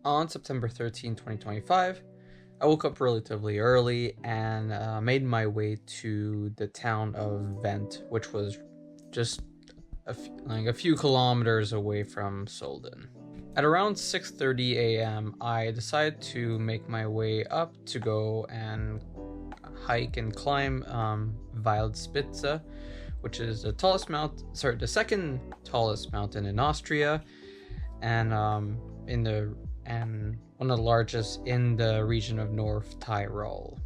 On September 13, 2025, I woke up relatively early and made my way to the town of Vent, which was just a few kilometers away from Solden. At around 6:30 a.m., I decided to make my way up to go and hike and climb Wildspitze, which is the second tallest mountain in Austria, and one of the largest in the region of North Tyrol.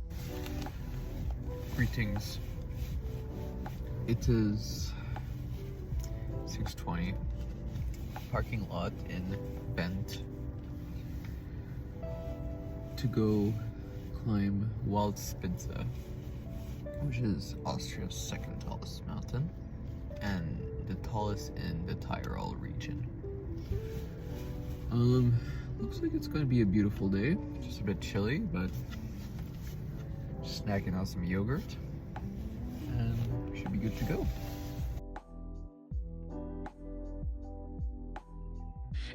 Greetings. It is 6:20. Parking lot in Bent to go climb Wildspitze, which is Austria's second tallest mountain and the tallest in the Tyrol region. Looks like it's going to be a beautiful day. Just a bit chilly, but just snacking on some yogurt and should be good to go.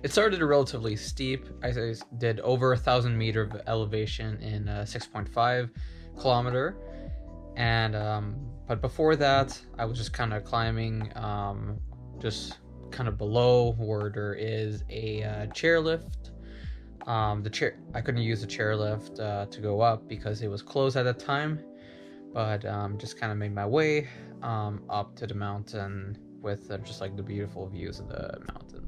It started relatively steep. I did over 1,000 meter of elevation in 6.5 kilometer, and but before that, I was just kind of climbing, just kind of below where there is a chairlift. I couldn't use the chairlift to go up because it was closed at that time, but just kind of made my way up to the mountain with just like the beautiful views of the mountain.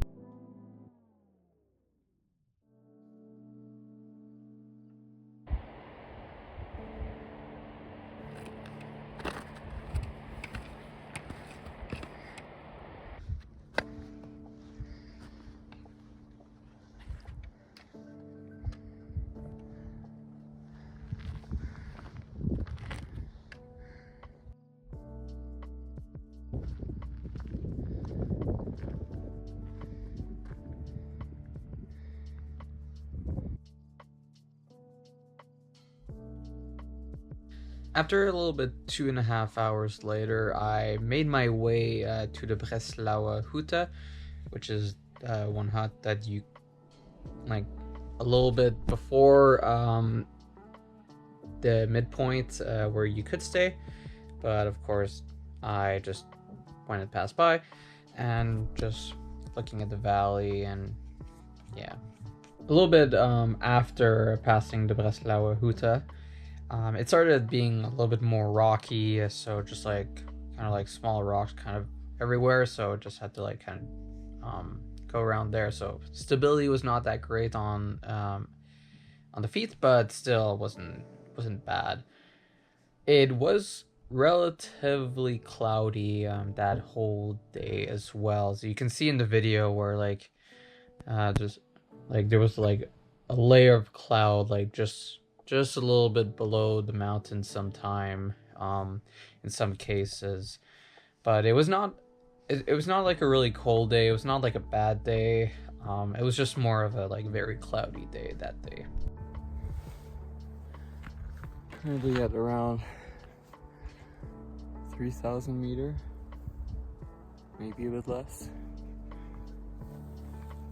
After a little bit 2.5 hours later, I made my way to the Breslauer Hütte, which is one hut that you like a little bit before the midpoint where you could stay, but of course I just went and passed by and just looking at the valley. And yeah, a little bit after passing the Breslauer Hütte, it started being a little bit more rocky, so just like kind of like small rocks kind of everywhere, so just had to like kind of go around there. So stability was not that great on the feet, but still wasn't bad. It was relatively cloudy that whole day as well, so you can see in the video where like just like there was like a layer of cloud like just a little bit below the mountain sometime in some cases, but it was not like a really cold day. It was not like a bad day. It was just more of a like very cloudy day that day. Currently at around 3,000 meter, maybe a bit less.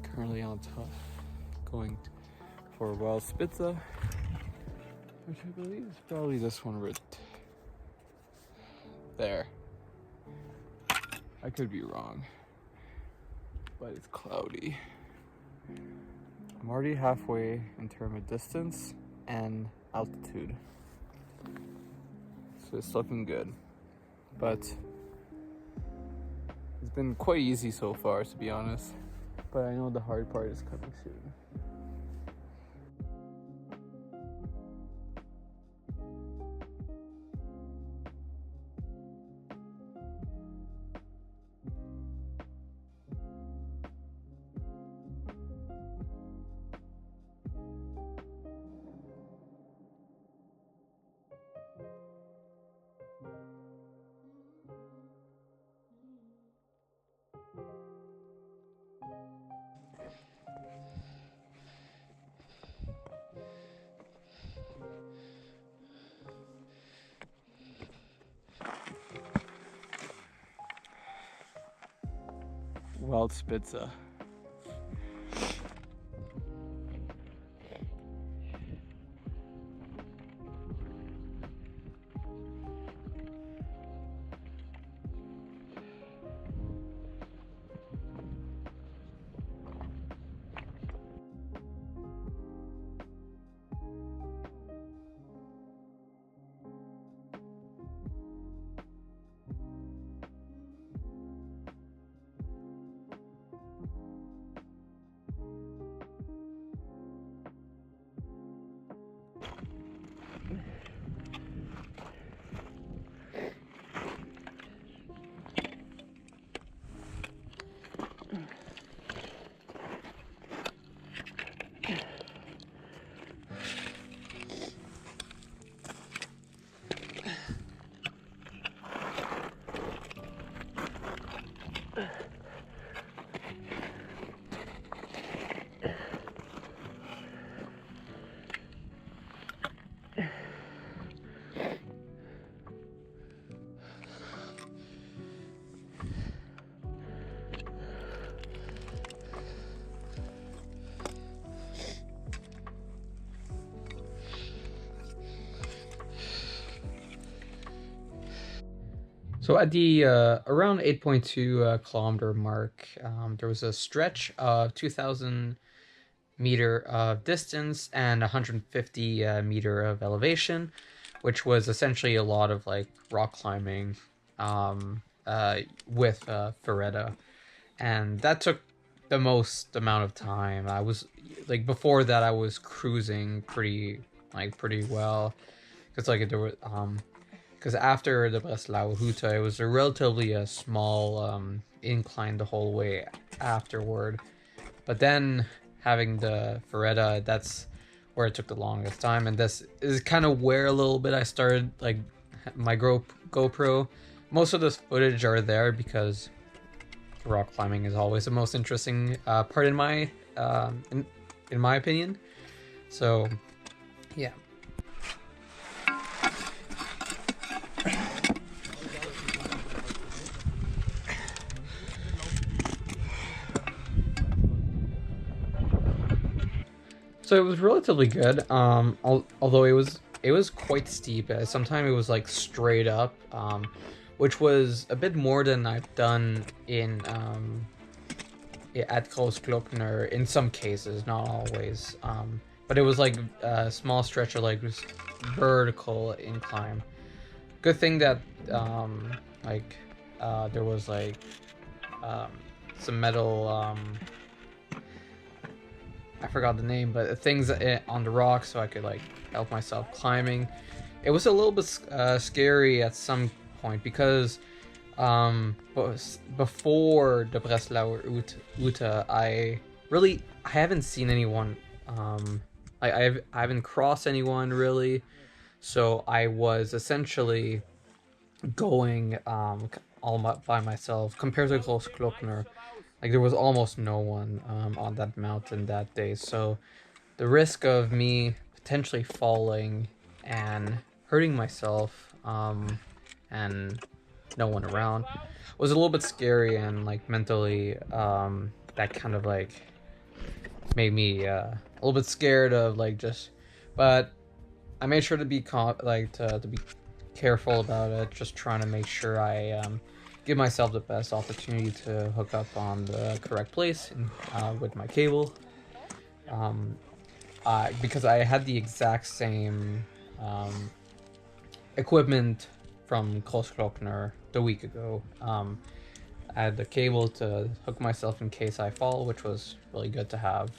Currently on top, going for Wildspitze, which I believe is probably this one right there. I could be wrong, but it's cloudy. I'm already halfway in terms of distance and altitude, so it's looking good. But it's been quite easy so far, to be honest, but I know the hard part is coming soon. Wildspitze. So at the around 8.2 kilometer mark, there was a stretch of 2,000 meter of distance and 150 meter of elevation, which was essentially a lot of like rock climbing with Ferretta, and that took the most amount of time. I was like before that I was cruising pretty well because like there was because after the Breslau Huta it was a relatively small incline the whole way afterward, but then having the Ferretta, that's where it took the longest time, and this is kind of where a little bit I started like my GoPro. Most of this footage are there because rock climbing is always the most interesting part in my opinion. So yeah. So it was relatively good. Although it was quite steep. Sometimes it was like straight up, which was a bit more than I've done in at Großglockner in some cases, not always. But it was like a small stretch of like vertical incline. Good thing that there was like some metal. I forgot the name, but things on the rocks so I could like help myself climbing. It was a little bit scary at some point because before the Breslauer Uta, I haven't seen anyone. I haven't crossed anyone really, so I was essentially going all by myself compared to Großglockner. Like there was almost no one on that mountain that day, so the risk of me potentially falling and hurting myself and no one around was a little bit scary, and like mentally that kind of like made me a little bit scared of like just, but I made sure to be to be careful about it, just trying to make sure I give myself the best opportunity to hook up on the correct place with my cable, because I had the exact same equipment from Großglockner the week ago. I had the cable to hook myself in case I fall, which was really good to have.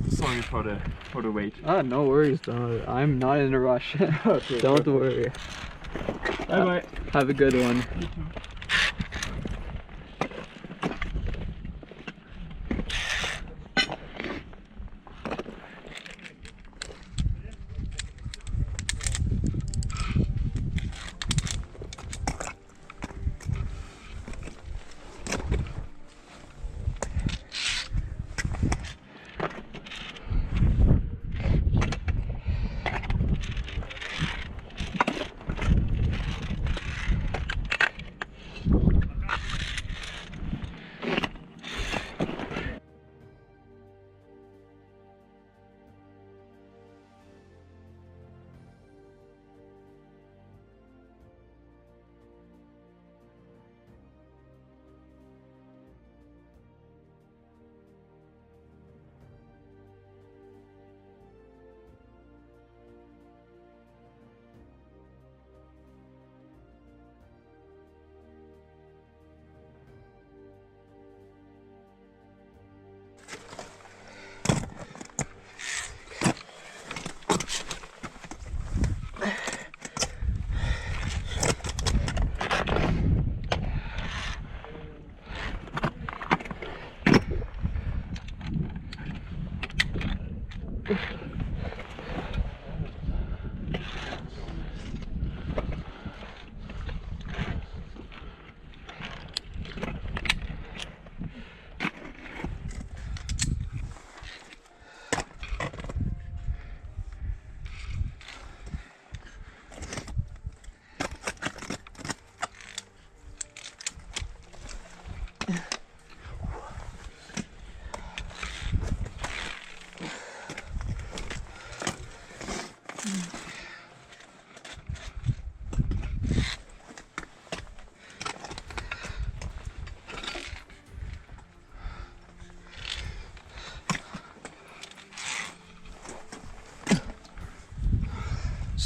Sorry for the wait. Ah, no worries. I'm not in a rush. Okay, Don't worry. Bye bye. Have a good one.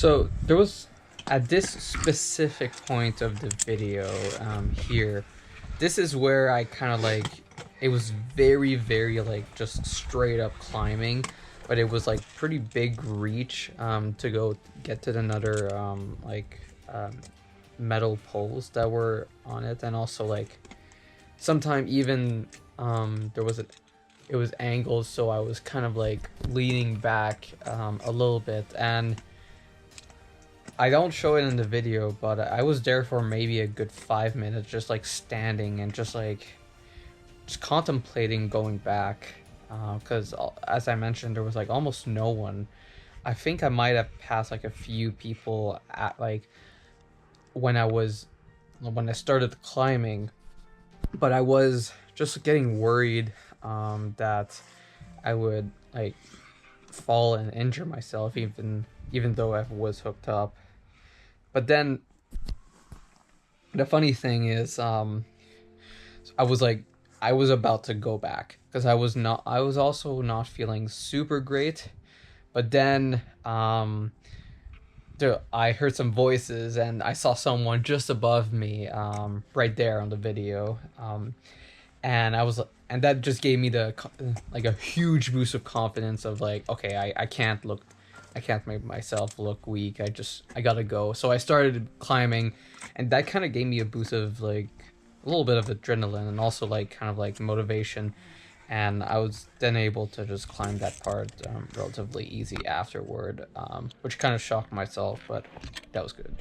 So there was at this specific point of the video here, this is where I kind of like, it was very, very like just straight up climbing, but it was like pretty big reach to go get to another metal poles that were on it, and also like sometime even it was angled, so I was kind of like leaning back a little bit, and I don't show it in the video, but I was there for maybe a good 5 minutes, just like standing and just contemplating going back, because as I mentioned, there was like almost no one. I think I might have passed like a few people at like when I started climbing, but I was just getting worried that I would like fall and injure myself, even though I was hooked up. But then the funny thing is, I was about to go back because I was also not feeling super great. But then I heard some voices and I saw someone just above me, right there on the video, and that just gave me like a huge boost of confidence of like, okay, I can't make myself look weak. I gotta go. So I started climbing, and that kind of gave me a boost of like a little bit of adrenaline and also like kind of like motivation. And I was then able to just climb that part relatively easy afterward, which kind of shocked myself, but that was good.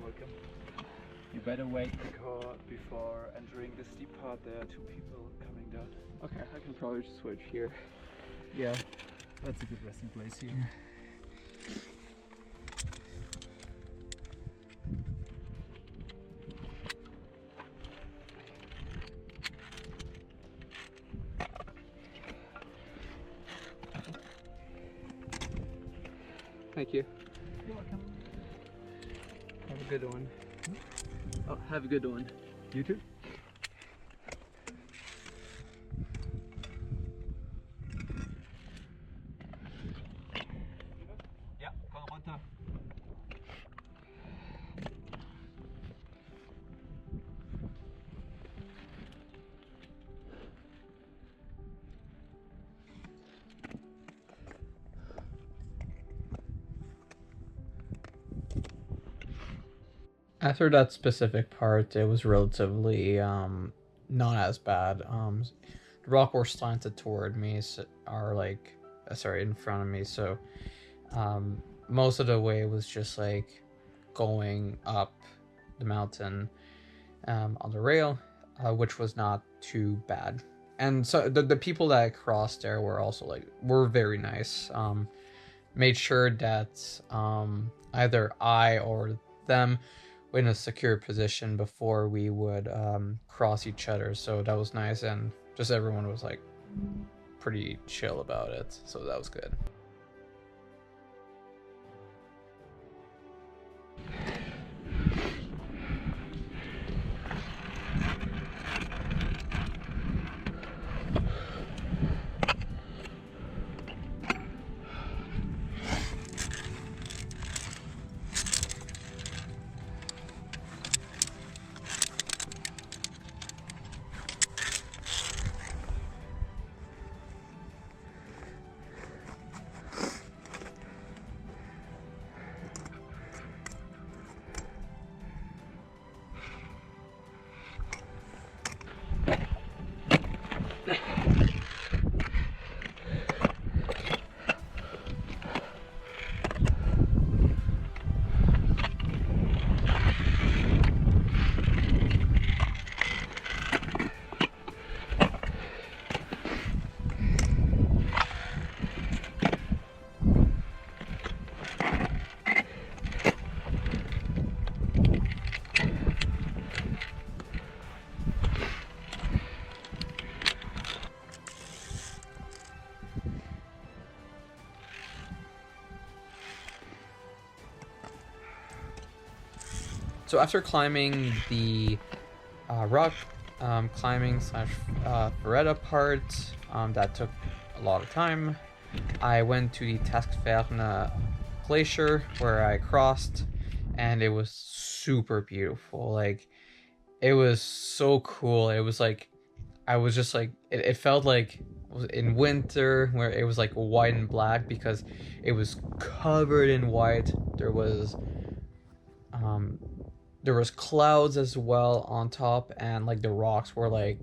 Welcome. You better wait because before entering the steep part there are two people coming down. Okay, I can probably just switch here. Yeah, that's a good resting place here. Thank you. You're welcome. Have a good one. Oh, have a good one. You too. Ja, komm runter. After that specific part, it was relatively not as bad. The rock were slanted toward me, in front of me. So most of the way was just like going up the mountain on the rail, which was not too bad. And so the people that I crossed there were very nice. Made sure that either I or them were in a secure position before we would cross each other. So that was nice, and just everyone was like pretty chill about it. So that was good. So after climbing the rock climbing slash Veretta part, that took a lot of time, I went to the Taskferne glacier where I crossed, and it was super beautiful. Like, it was so cool. It was like, I was just like, it felt like it was in winter where it was like white and black because it was covered in white. Um, there was clouds as well on top, and like the rocks were like,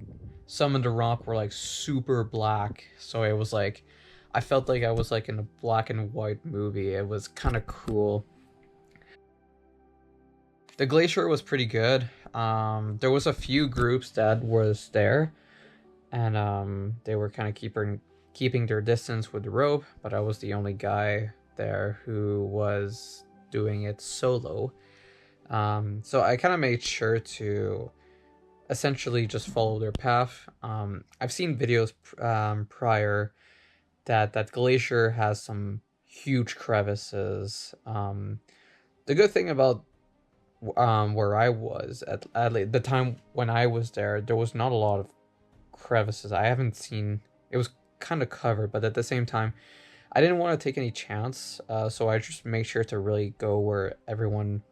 some of the rock were like super black. So it was like, I felt like I was like in a black and white movie. It was kind of cool. The glacier was pretty good. There was a few groups that was there, and they were kind of keeping their distance with the rope, but I was the only guy there who was doing it solo. So I kind of made sure to essentially just follow their path. I've seen videos prior that glacier has some huge crevices. The good thing about where I was at the time when I was there was not a lot of crevices. I haven't seen, it was kind of covered, but at the same time, I didn't want to take any chance, so I just made sure to really go where everyone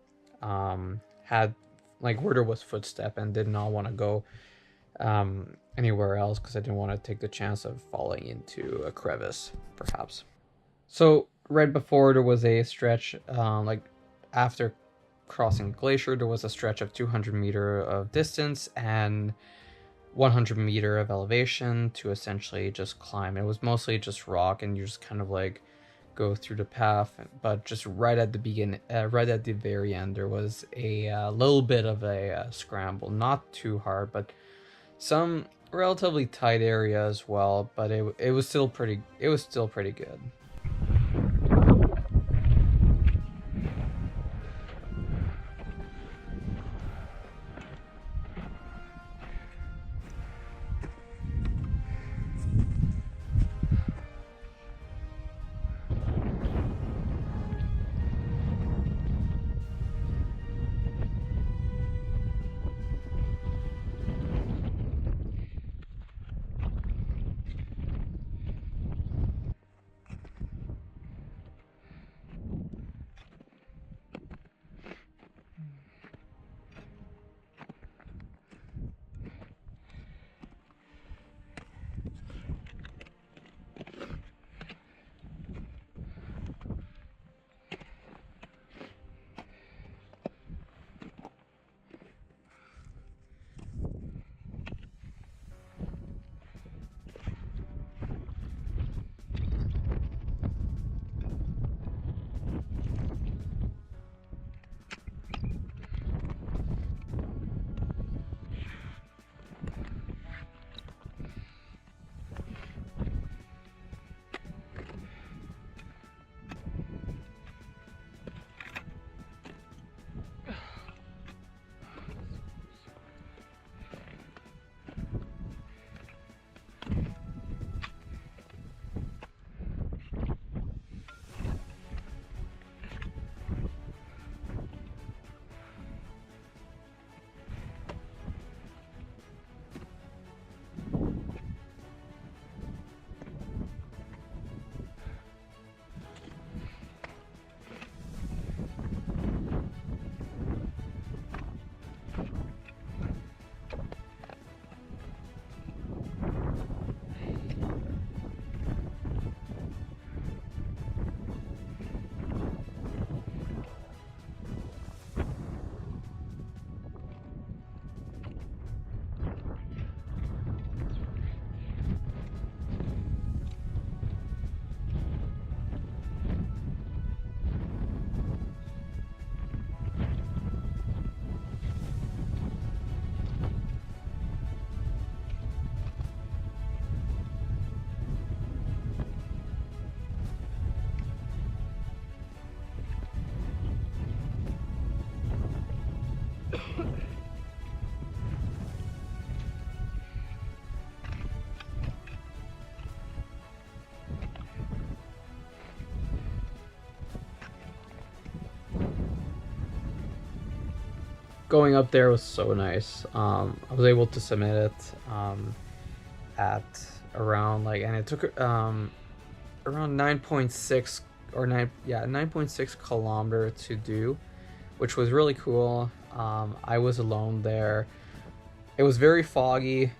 had, like, where there was footstep, and did not want to go anywhere else because I didn't want to take the chance of falling into a crevice, perhaps. So right before there was a stretch, like after crossing the glacier, there was a stretch of 200 meter of distance and 100 meter of elevation to essentially just climb. It was mostly just rock, and you just kind of like go through the path, but just right at the beginning, right at the very end, there was a little bit of a scramble. Not too hard, but some relatively tight area as well. But it was still pretty good. going up there was so nice. I was able to submit it at around like, and it took around 9.6 or 9.6 kilometer to do, which was really cool. I was alone there. It was very foggy.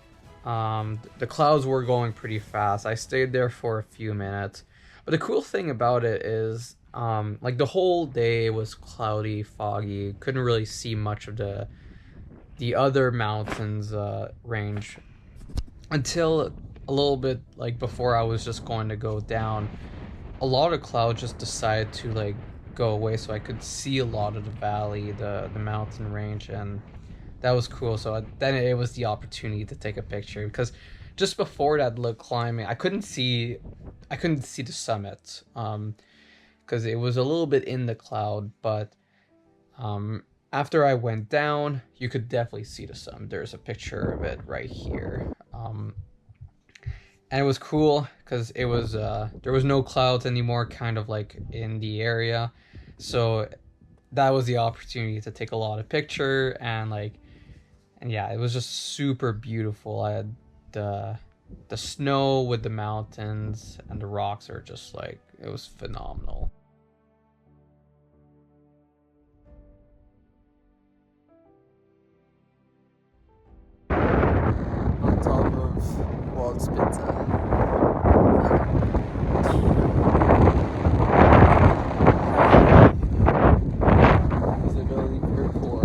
The clouds were going pretty fast. I stayed there for a few minutes, but the cool thing about it is like the whole day was cloudy, foggy. Couldn't really see much of the other mountains range until a little bit like before I was just going to go down. A lot of clouds just decided to like go away, so I could see a lot of the valley, the mountain range, and that was cool. So then it was the opportunity to take a picture, because just before that climbing, I couldn't see the summit, because it was a little bit in the cloud. But after I went down, you could definitely see the summit. There's a picture of it right here. And it was cool because it was there was no clouds anymore, kind of like in the area, so that was the opportunity to take a lot of picture, and yeah, it was just super beautiful. I had the snow with the mountains, and the rocks are just like, it was phenomenal. On top of Wildspitze. Visibility very poor.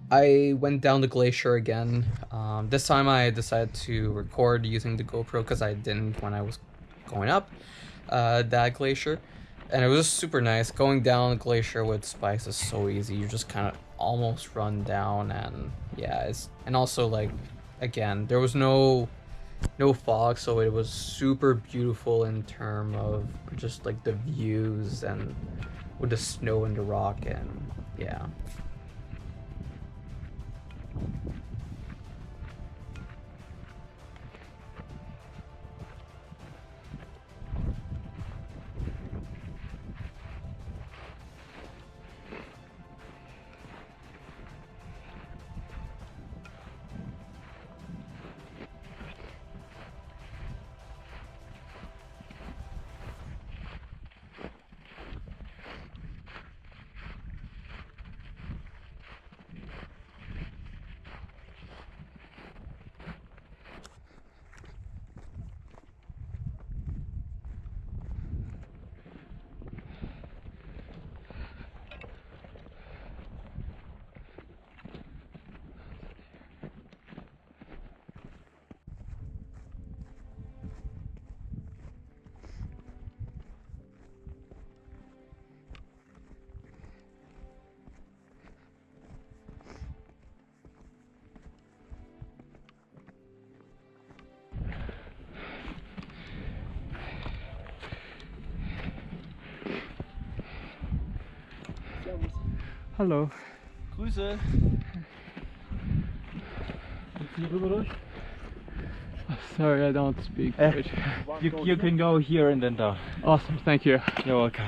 I went down the glacier again. This time I decided to record using the GoPro because I didn't when I was going up that glacier. And it was just super nice. Going down the glacier with spikes is so easy. You just kind of almost run down, and yeah, and also like, again, there was no fog, so it was super beautiful in terms of just like the views and with the snow and the rock, and yeah. Hallo. Grüße. Hier rüber durch? Sorry, I don't speak Deutsch. You can go here and then down. Awesome, thank you. You're welcome.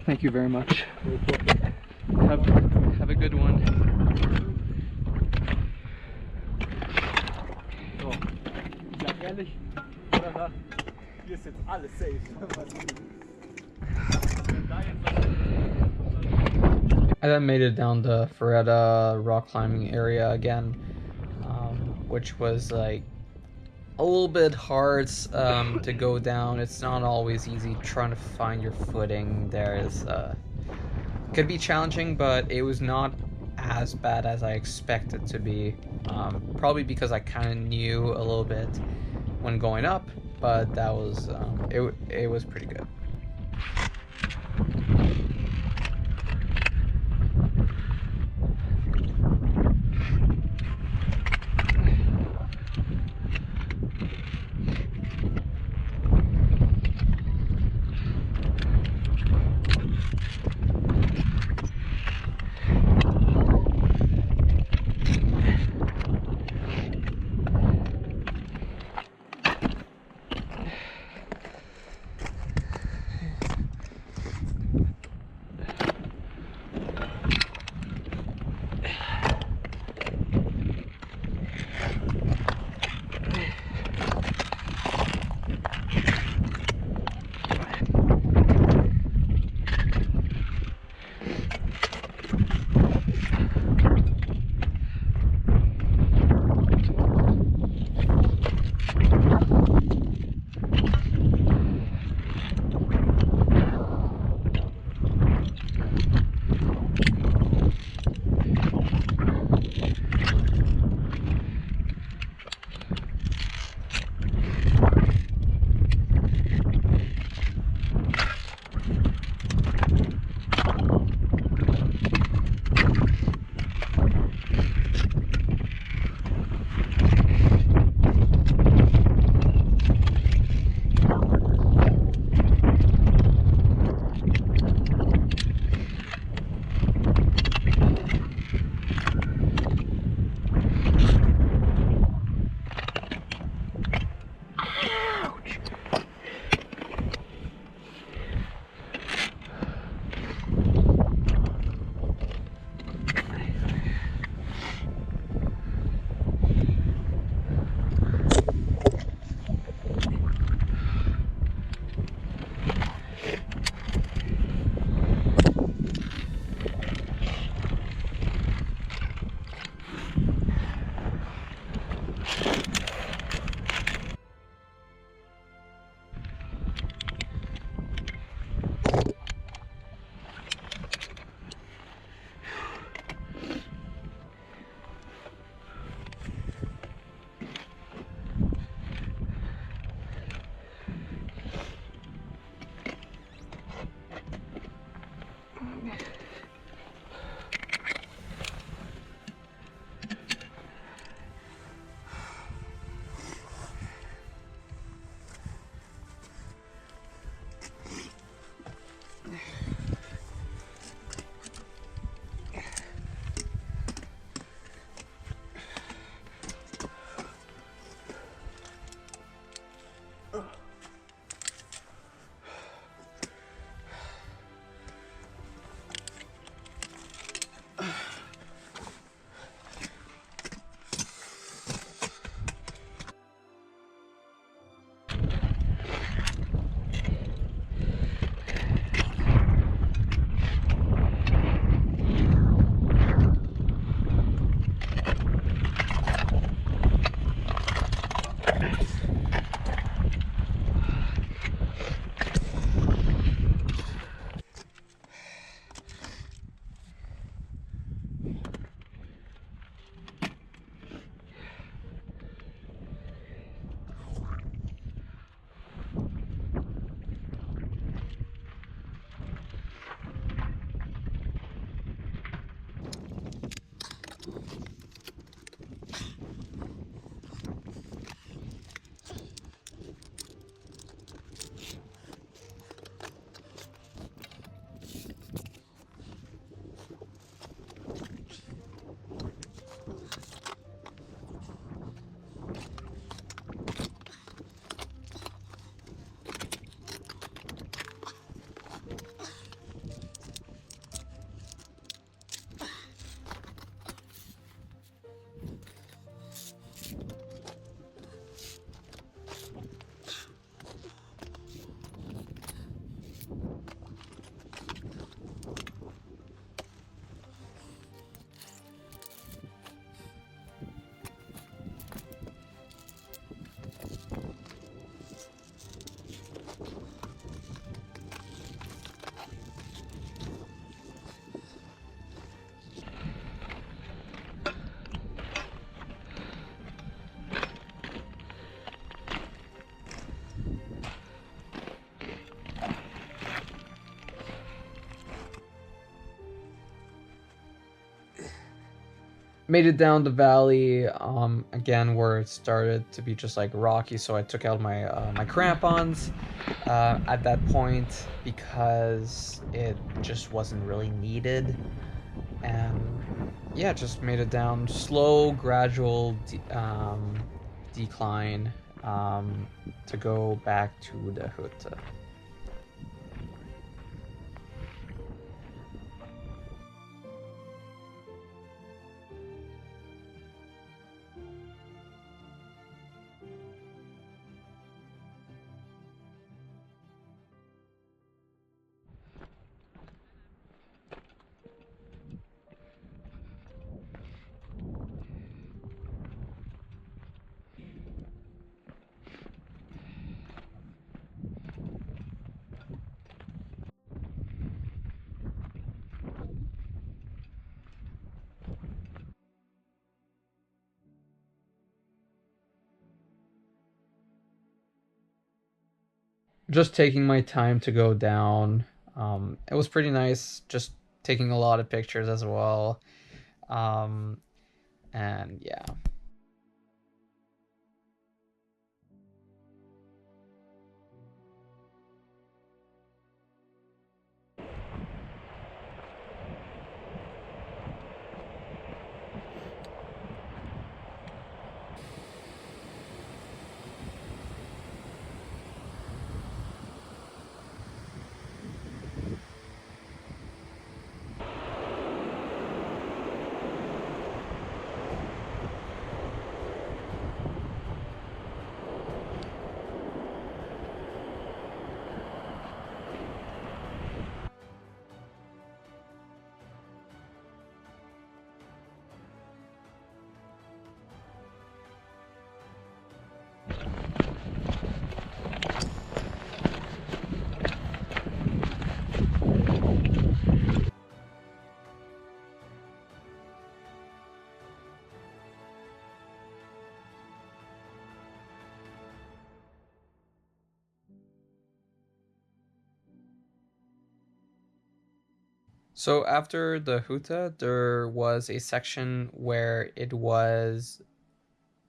Thank you very much. Have a good one. So, ich sag ehrlich, oder? Hier ist jetzt alles safe. I then made it down the Ferretta rock climbing area again, which was like a little bit hard to go down. It's not always easy trying to find your footing. There's could be challenging, but it was not as bad as I expected to be. Probably because I kind of knew a little bit when going up, but that was it was pretty good. made it down the valley again, where it started to be just like rocky, so I took out my my crampons at that point because it just wasn't really needed. And yeah, just made it down, slow gradual decline to go back to the hut. Just taking my time to go down. It was pretty nice, just taking a lot of pictures as well. Um, and yeah. So after the Huta, there was a section where it was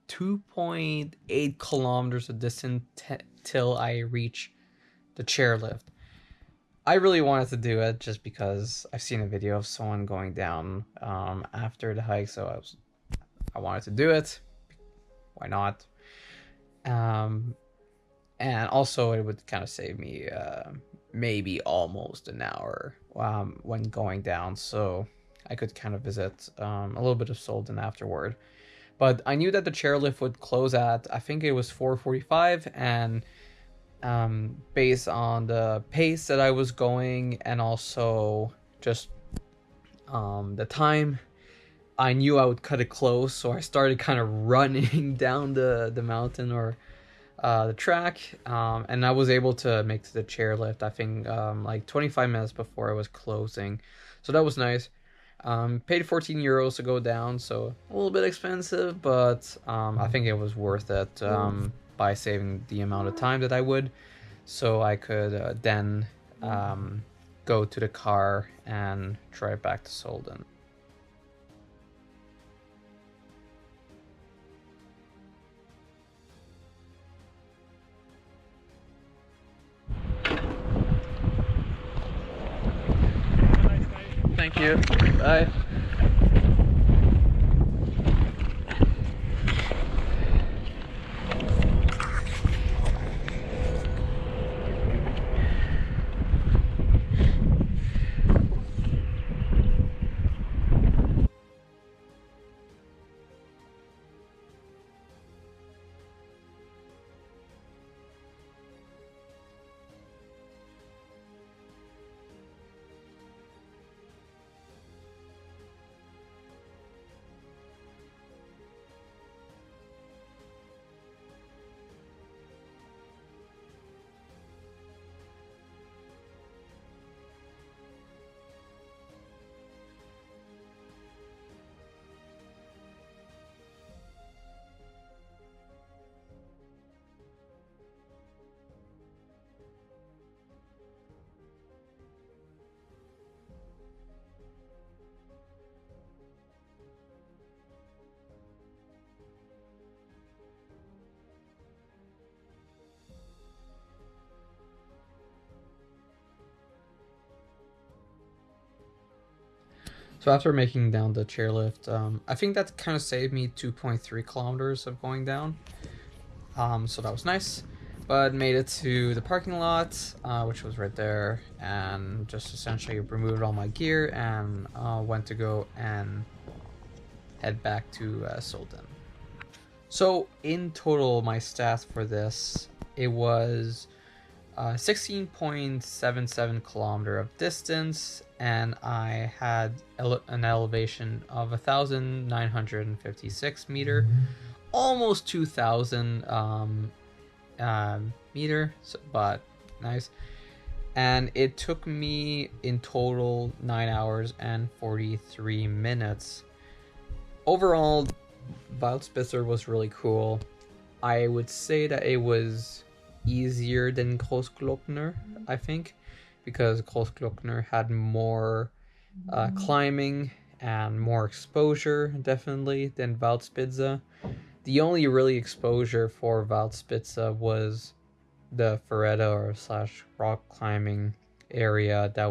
2.8 kilometers of distance till I reach the chairlift. I really wanted to do it just because I've seen a video of someone going down after the hike, so I wanted to do it. Why not? Um, and also it would kind of save me maybe almost an hour when going down, so I could kind of visit a little bit of Solden afterward. But I knew that the chairlift would close at, I think it was 4:45, and based on the pace that I was going and also just the time, I knew I would cut it close, so I started kind of running down the mountain, or the track, and I was able to make the chairlift, I think, like 25 minutes before it was closing, so that was nice. Paid 14 euros to go down, so a little bit expensive, but I think it was worth it by saving the amount of time that I would, so I could then go to the car and drive back to Solden. Thank you. Bye. So after making down the chairlift, I think that kind of saved me 2.3 kilometers of going down. So that was nice. But made it to the parking lot, which was right there, and just essentially removed all my gear and went to go and head back to Solden. So in total, my stats for this, it was 16.77 kilometer of distance, and I had an elevation of 1,956 meter, almost 2,000 meter, but nice. And it took me in total 9 hours and 43 minutes. Overall, Wildspitze was really cool. I would say that it was easier than Großglockner, I think, because Großglockner had more climbing and more exposure, definitely, than Wildspitze. The only really exposure for Wildspitze was the Ferretta or / rock climbing area that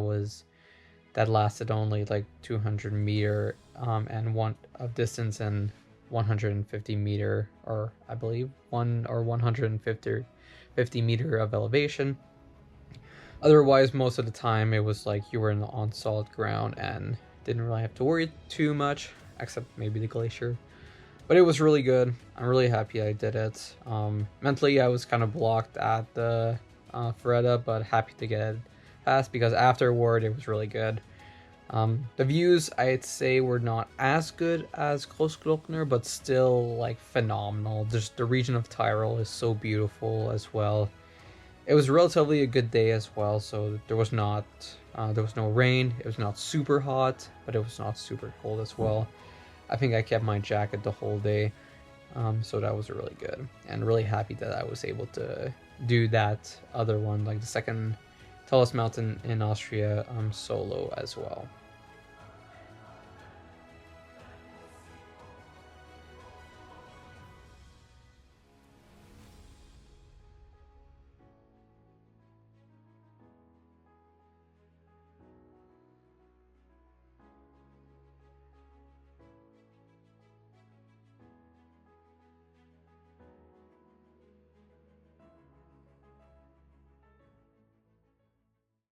lasted only like 200 meter and one of distance and 150 meter, or I believe 150 meter of elevation. Otherwise, most of the time it was like you were on solid ground and didn't really have to worry too much, except maybe the glacier. But it was really good. I'm really happy I did it. Mentally, I was kind of blocked at the Ferretta, but happy to get it past because afterward it was really good. The views, I'd say, were not as good as Großglockner, but still like phenomenal. Just the region of Tyrol is so beautiful as well. It was relatively a good day as well, so there was no rain. It was not super hot, but it was not super cold as well. I think I kept my jacket the whole day, so that was really good, and really happy that I was able to do that other one, like the second tallest mountain in Austria, solo as well.